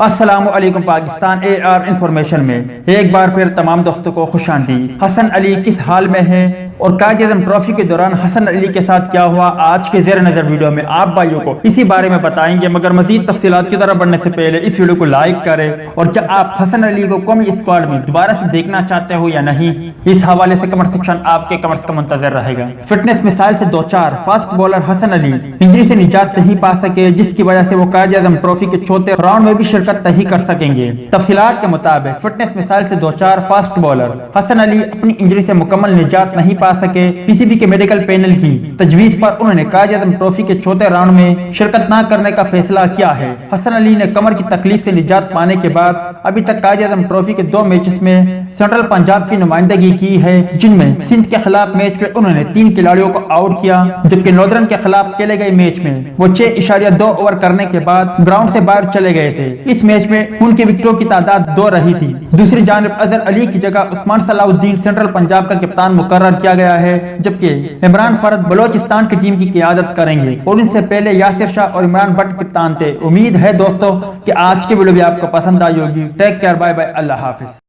السلام علیکم پاکستان اے are information میں ایک بار پھر تمام دوستوں کو خوش آمدید۔ حسن علی کس حال میں ہے اور قائد اعظم ٹرافی کے دوران حسن علی کے ساتھ کیا ہوا، آج کے زیر نظر ویڈیو میں آپ بھائیوں کو اسی بارے میں بتائیں گے، مگر مزید تفصیلات کی طرف بڑھنے سے پہلے اس ویڈیو کو لائک کریں۔ اور کیا آپ حسن علی کو قومی اسکواڈ میں دوبارہ سے دیکھنا چاہتے ہو یا نہیں، اس حوالے سے کمنٹ سیکشن آپ کے کمنٹس کا منتظر رہے گا۔ فٹنس مسائل سے دوچار fast bowler Hasan Ali injury سے نجات نہیں پا سکے، جس کی وجہ سے وہ قائد اعظم ٹرافی کے چوتھے راؤنڈ میں بھی شرکت نہیں کر سکیں گے۔ تفصیلات کے مطابق فٹنس مسائل سے دوچار فاسٹ بولر حسن علی اپنی انجری سے مکمل نجات نہیں پا سکے۔ پی سی بی کے میڈیکل پینل کی تجویز پر انہوں نے قائد اعظم ٹرافی کے چوتھے راؤنڈ میں شرکت نہ کرنے کا فیصلہ کیا ہے۔ حسن علی نے کمر کی تکلیف سے نجات پانے کے بعد ابھی تک قائد اعظم ٹرافی کے 2 میچز میں سینٹرل پنجاب کی نمائندگی کی ہے، جن میں سندھ کے خلاف میچ میں انہوں نے 3 کھلاڑیوں کو آؤٹ کیا، جبکہ ناردرن کے خلاف کھیلے گئے میچ میں وہ 6.2 اوور کرنے کے بعد گراؤنڈ سے باہر چلے گئے تھے۔ اس میچ میں ان کے وکٹوں کی تعداد 2 رہی تھی۔ دوسری جانب اظہر علی کی جگہ عثمان صلاح الدین سینٹرل پنجاب کا کپتان مقرر کیا گیا ہے، جبکہ عمران فرد بلوچستان کی ٹیم کی قیادت کریں گے اور ان سے پہلے یاسر شاہ اور عمران بٹ کپتان تھے۔ امید ہے دوستو کہ آج کی ویڈیو بھی آپ کو پسند آئی ہوگی۔ ٹیک کیئر، بائے بائے، اللہ حافظ۔